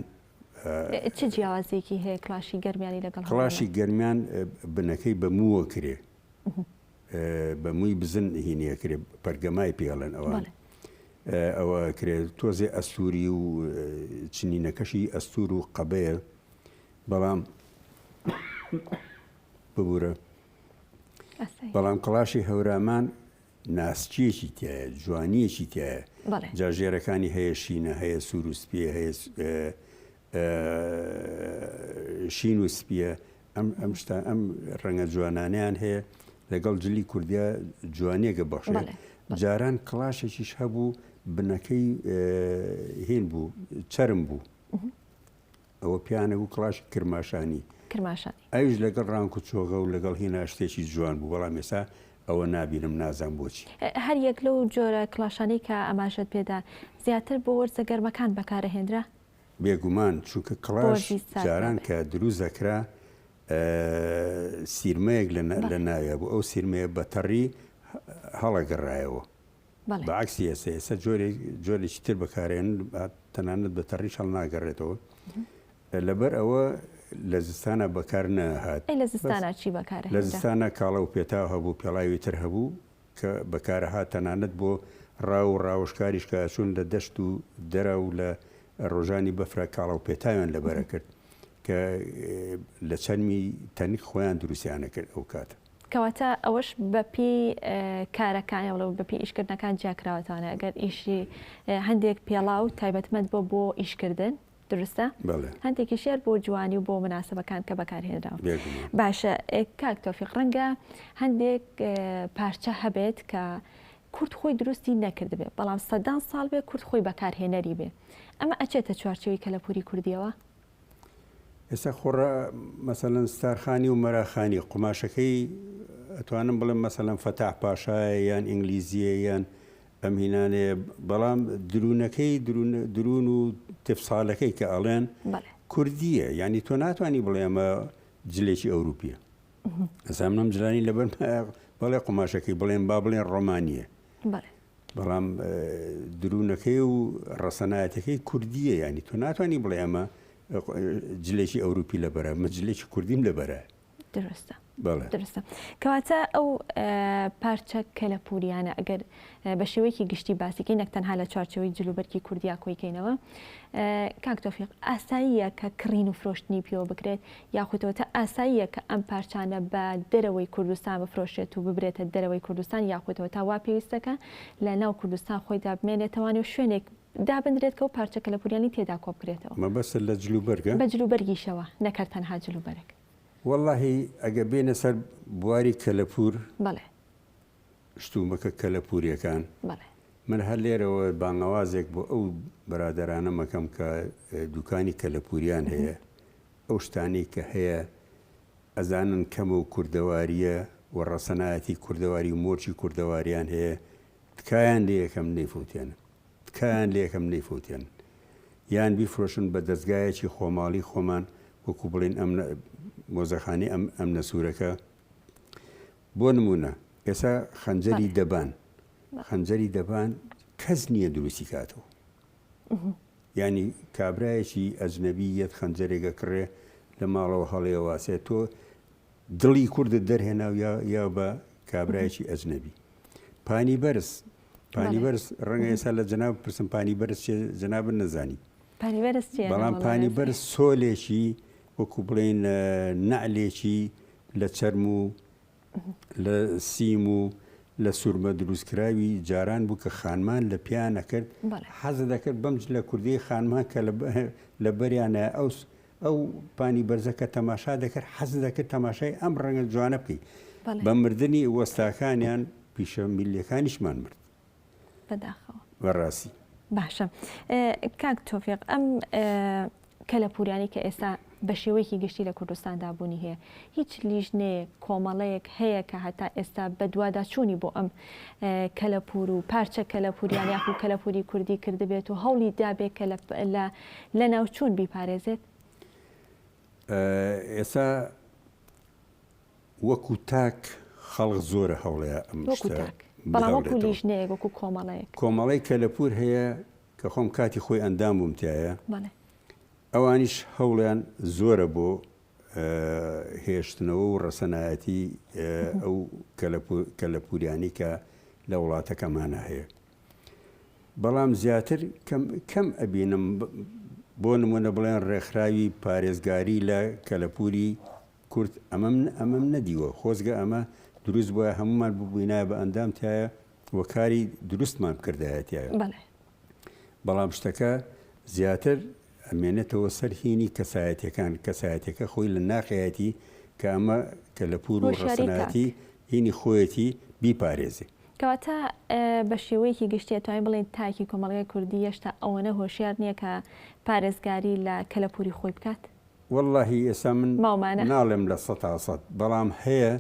چ جیاوازێکی هەیە کڵاشی گەرمیانی لەگەڵ؟ کڵاشی گەرمیان بنەکەی بە مووە کرێ، بە مووی بزن هینیە کرێ، پەرگەمای پێڵێن ئەوان ئەوە کرێت. تۆزێ ئەستوری و چنینەکەشی ئەستور و قەبەیە، بەڵام ببوورە. بەڵام کڵاشی هەورامان ناسچیەکی تایە، جوانیەکی تایە. جاژێرەکانی هەیە، شینە هەیە، سوور و سپیە هەیە، شین و سپیە. ئەم ڕەنگە جوانانیان هەیە لەگەڵ جلی کوردیا جوانیەکە بەخشێت. جاران کڵاشێکیش هەبوو بنەکەی هێن بوو، چەرم بوو. ئەوە پیانە بوو کڵاشی کرماشانی. ئەویش لەگەڵ ڕانک و چۆغە و لەگەڵ هێنا شتێکی جوان بوو. بەڵام ئێستا ئەوە نابینم، نازان بۆچی. هەر یەک لەو جۆرە کڵاشانی کە ئەماژەت پێدا زیاتر بۆ وەرزە گەرمەکان بەکارەهێنرا؟ بێگومان، چونکە کڵاش جاران کە دروست دەکرا سیرمەیەک لە ناوێ بوو. ئەو سیرمەیە بەتەڕی هەڵەگەڕایەوە. بەعکسی ئێستا جۆرێکی تر بەکارێن، تەنانەت بەتەڕیش هەڵ ناگەڕێتەوە. لەبەر ئەوە لە زستانە بەکار نەهات. لە زستانە چی بەکارهێنرا؟ لە زستانە کاڵە و پێتاو هەبوو، پێڵاوی تر هەبوو کە بەکارەهات تەنانەت بۆ ڕاو و ڕاوشکاریش کە چون لە دەشت و دەرە و لە ڕۆژانی بەفرە کاڵە و پێتاویان لەبەرە کرد کە لە چەرمی تەنیک خۆیان دروستیانە کرد ئەو کاتە. کەواتە ئەوەش بەپی کارەکانی وڵە بەپی ئیشکردنەکان جیاکراوەتانە. ئەگەر ئیشی هەندێک پێڵاو تایبەتمەند بۆ ئیشکردن، دروستە؟ هەندێکی شێر بۆ جوانی و بۆ مناسبەکان کە بەکارهێنراوە. باشە، کاک تۆفیق، ڕەنگە هەندێک پارچە هەبێت کە کورد خۆی دروستی نەکرد بێ، بەڵام سەدان ساڵ بێ کورد خۆی بەکارهێنەری بێ. ئەمە ئەچێتە چوارچەوەی کەلەپوری کوردیەوە؟ ئێستا خۆڕە مەسەلەن ستارخانی و مەراخانی قماشەکەی ئەتوانم بڵێم مەسەلەن فەتاح پاشایە یان ئینگلیزیە یان ئەم هینانەیە، بەڵام درونەکەی درون و تفساڵەکەی کە ئەڵێن کوردیە. ینی تۆ ناتوانانی بڵێ ئەمە جلێکی ئەوروپیە. ئەسامنم جلانی لەبەر بەڵێ قماشەکەی بڵێن با بڵێن ڕۆمانیە، بەڵام درونەکەی و ڕەسەنایەتەکەی کوردیە. ینی تۆ ناتوانانی بڵێ ئەمە جلێکی ئەوروپی لەبەرە، مە جلێکی کوردیم لەبەرە. درستە. درستە کەواتە ئەو پارچە کەلەپوریانە ئەگەر بە شێوەیەکی گشتی باسیکەی نەک تەنها لە چارچەوەی جلوبەرگی کوردیا کۆیکەینەوە کاک تۆفیق ئاساییە کە کڕین و فرۆشتنی پێوە بکرێت یاخودەوەتە ئاساییە کە ئەم پارچانە بە دەرەوەی کوردستان بفرۆشێت و ببرێتە دەرەوەی کوردستان یاخودەوە تا وا پێویستەکە لە ناو کوردستان خۆی دابمێنێتەوەوانی و شوێنێک دابدرێت کە و پارچە کەلەپوریانی تێدا کۆ بکرێتەوە مەبەستە لە جلوبەرگە بە جلوبەرگیشەوە نەکرد تەنها جلوبەرگ واللهی ئەگە بێنە سەر بواری کەلەپور بەڵێ شتومەکە کەلەپوریەکان من هەر لێرەوە بانگەوازێک بۆ ئەو بەرادەرانە مەکەم کە دوکانی کەلەپوریان هەیە ئەو شتانی کە هەیە ئەزانن کەمە و کوردەواریە و ڕەسەنایەتی کوردەواری و مۆچی کوردەواریان هەیە تکایان لێ یەکەم نەیفوتێنن تکایان لێ یەکەم نەیفوتێن یان بیفرۆشن بە دەستگایەکی خۆماڵی خۆمان وەکو بڵێن ئەم مۆزەخانی ئەم نەسوورەکە بۆ نمونە ئێستا خەنجەری دەبان خەنجەری دەبان کەس نییە دروستی کاتەوە ینی کابرایەکی ئەجنەبی یەت خەنجەرێکە کڕێ لە ماڵەوە هەڵەیە واسێت تۆ دڵی کوردت دەرهێنا یا بە کابرایەکی ئەجنەبی پانی بەرز ڕەنگە ئێستا لە جەناب پرسم پانی بەرز جەنابن نەزانی بەڵام پانی بەرز سۆلێکی وەکو بڵێن نەعلێکی لە چەرم و لە سیم و لە سوورمە دروستکراوی جاران بوو کە خانمان لە پیان نەکرد حەزە دەکرد بەمج لە کوردی خانمان کە لە بەریانە ئەو پانی بەرزەکە تەماشا دەکرد حەز دەکرد تەماشای ئەم ڕەنگە جوانە بکەی بە مردنی وەستاکانیان پیشە میلیەکانیشمان مرد بەداخەوە بەڕاستی باشە کاک تۆفیق ئەم کەلەپوریانی کە ئێستا بە شێوەیەکی گشتی لە کوردستاندا بوونی هەیە هیچ لیژنەیە کۆمەڵەیەک هەیە کە هەتا ئێستا بە دوواداچوونی بۆ ئەم کەلەپور و پارچە کەلەپوریان یاخو کەلەپوری کوردی کردبێت و هەوڵی دابێت کە لە ناوچوون بیپارێزێت ئێستا وەکو تاک خەڵق زۆرە هەوڵەیە ئەم بەڵام وەکو لیژنەیەک وەکو کۆمەڵەی کەلەپور هەیە کە خۆم کاتی خۆی ئەندام بووم تایە ئەوانیش هەوڵیان زۆرە بۆ هێشتنەوە و ڕەسەنایەتی ئەو کەلەپوریانی کە لە وڵاتەکەمانە هەیە بەڵام زیاتر کەم ئەبینم بۆ نمونە بڵێن ڕێکخراوی پارێزگاری لە کەلەپوری کورد ئەمەم نەدیوە خۆزگە ئەمە دروست بووە هەمومان ببووینایە بە ئەندام تایە وەکاری دروستمان بکردایەتایە بەڵام شتەکە زیاتر ئەمێنێتەوە سەر هینی کەسایەتەکە خۆی لە ناقەتی کە ئەمە کەلەپور و ڕەسەنایەتی هینی خۆیەتی بیپارێزێ کەواتە بە شێوەیەکی گشتی توانین بڵێن تاکی کۆمەڵگەی کوردی هێشتا ئەوەنە هۆشیار نییە کە پارێزگاری لە کەلەپوری خۆی بکات واللهی ئێستا من ناڵێم لە 100% بەڵام هەیە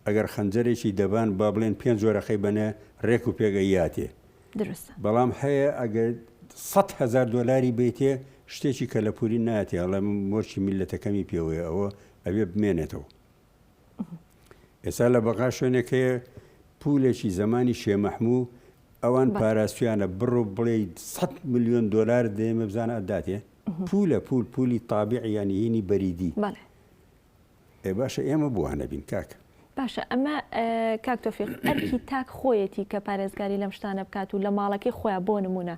ئەگەر خەنجەرێکی دەبان با بڵێن 5 جۆرەخەی بەنێ ڕێک و پێگەیاتێ بەڵام هەیە ئەگەر 100,000 دۆلاری بیتێ شتێکی کەلەپوری نایەتێ ئەڵێ مۆرچی میلەتەکەمی پێوەیە ئەوە ئەوێ بمێنێتەوە ئێستا لە بەغا شوێنێکەیە پولێکی زمانی شێمەحموو ئەوان پاراستویانە بڕۆ بڵێ 100 میلیۆن دۆلار دێمە بزانە ئەداتێ پولی تابعی یانی هینی بەریدی باشە ئێمە بووانە بین کاکە باشە ئەمە کاک تۆفیق ئەرکی تاک خۆیەتی کە پارێزگاری لەم شتانە بکات و لە ماڵەکەی خۆیان بۆ نمونە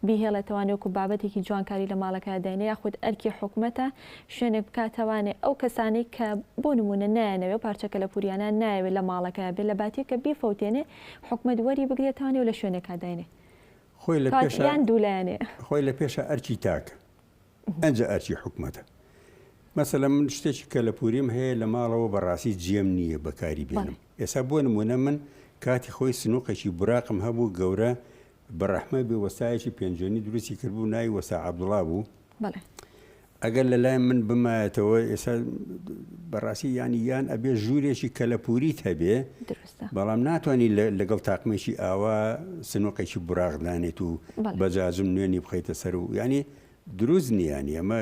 بیهێڵێتەوانێت و بابەتێکی جوانکاری لە ماڵەکە داینە یاخود ئەرکی حکوومەتە شوێنێک بکاتەوانێ ئەو کەسانی کە بۆ نمونە نایەنەوێ پارچە کەلەپوریانە نایەوێت لە ماڵەکە بێت لە باتی کە بیفەوتێنێ حکوومەت وەری بگرێتوانێ و لە شوێنێکا داینێ دوولایەنێ خۆی لە پێشە ئەرکی تاکە ئەنجە ئەرکی حکوومەتە مەسەلەن من شتێکی کەلەپوریم هەیە لە ماڵەوە بەڕاستی جێم نییە بەکاری بێنم ئێستا بۆ نمونە من کاتی خۆی سنووقێکی براقم هەبوو گەورە بەڕەحمە بێ وەسایەکی پێنجۆنی دروستی کردبوو ناوی وەسا عەبدوڵڵا بوو ئەگەر لەلای من بمایەتەوە ئێستا بەڕاستی یان ئەبێ ژوورێکی کەلەپوریت هەبێ بەڵام ناتوانانی لەگەڵ تاقمێکی ئاوا سنووقێکی براغدانێت و بەجاجم نوێنی بخەیتە سەر و ینی دروست نییانی ئەمە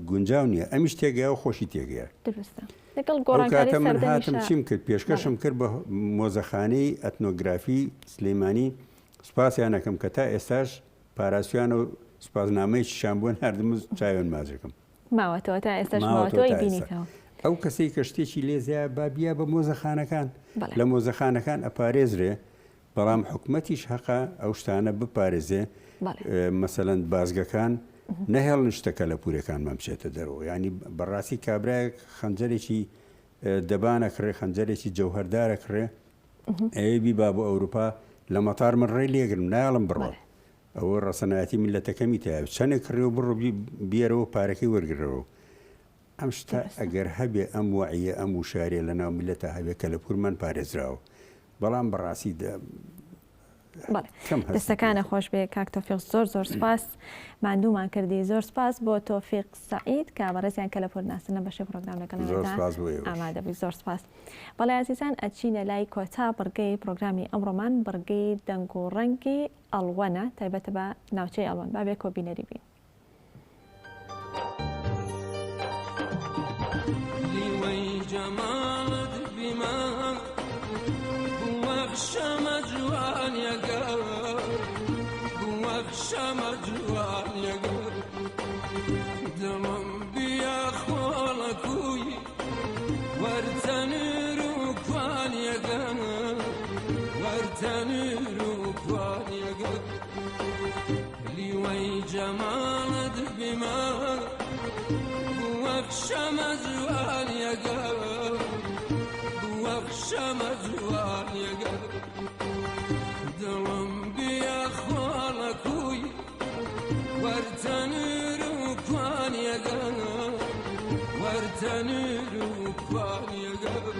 گونجاو نییە ئەمیش تێگەیە و خۆشی تێگەیە کاتە من هاتم چیم کرد پێشکەشم کرد بە مۆزەخانەی ئەتنۆگرافی سلەیمانی سوپاسیانەکەم کە تا ئێستاش پاراستویان و سوپاسنامەی شان بووە هەردەم چاوێن مازەکەم ماوەتەوە تا ئێستاش ماوەتەوەی بینیتەوە ئەو کەسەی کە شتێکی لێزیە با بیا بە مۆزەخانەکان لە مۆزەخانەکان ئەپارێزرێ بەڵام حکومەتیش حەقا ئەو شتانە بپارێزێ مەسەلەن بازگەکان نەهێڵن شتەکە لە پورەکانمان بچێتە دەرەوە ینی بەڕاستی کابراایەک خەنجەرێکی دەبانە کڕێ خەنجەرێکی جەوهەردارە کڕێ ئەوێبی با بۆ ئەوروپا لە مەتار من ڕێ لێگرم ناڵم بڕۆ ئەوە ڕەسەنایەتی میلەتەکەمی تایە چەندێک کڕێ و بڕۆ بیەرەوە پارەکەی وەرگرەوە ئەم شتە ئەگەر هەبێ ئەم وعیە ئەم وشارێ لە ناو میلەتە هەبێ کە لە پورمان پارێزراوە بەڵام بەڕاستی دەستەکانە خۆش بێ کاک تۆفیق زۆر زۆر سپاس ماندوومان کردی زۆر سپاس بۆ تۆفیق سعید کە بەڕێزیان کە لە پۆرناسنە بەشی پرۆگرام لەگەڵ ئامادەبووی زۆر سپاس. بەڵێ عزیزان ئەچینە لای کۆتا بڕگەی پرۆگرامی ئەمڕۆمان بڕگەی دەنگ و ڕەنگی ئەڵوەنە تایبەتە بە ناوچەی ئەڵوان بابێ کۆبینەری بین. شمع جوان يقر قوة شمع جوان يقر دمم بيا خولكوي وارتني ركوان يقر وارتني ركوان يقر لي جمال بما قوة شمع جوان يقر قوة شمع جوان يقر دلم بیا خالکوی ورتنی روکوان یگر ورتنی روکوان یگر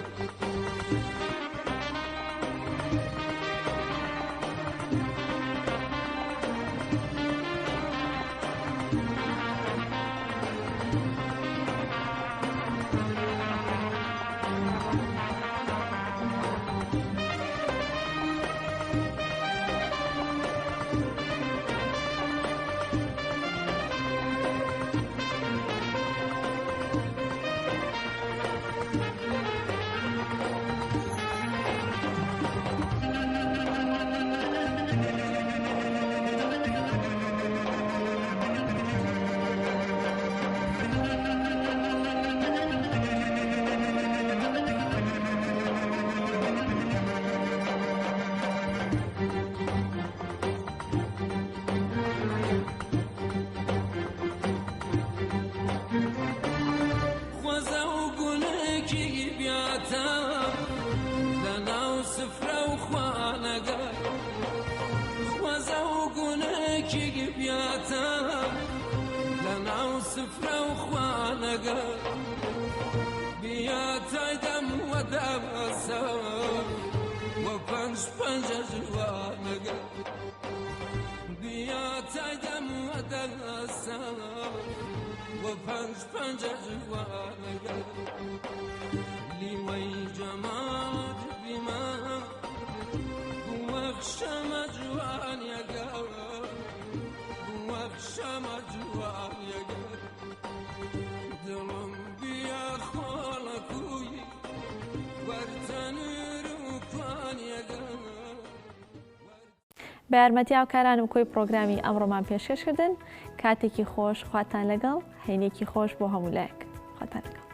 بە یارمەتی هاوکارانم کۆی پرۆگرامی ئەمڕۆمان پێشکەشکردن کاتێکی خۆش خواتان لەگەڵ هەینێکی خۆش بۆ هەموو لایەک خواتان لەگەڵ.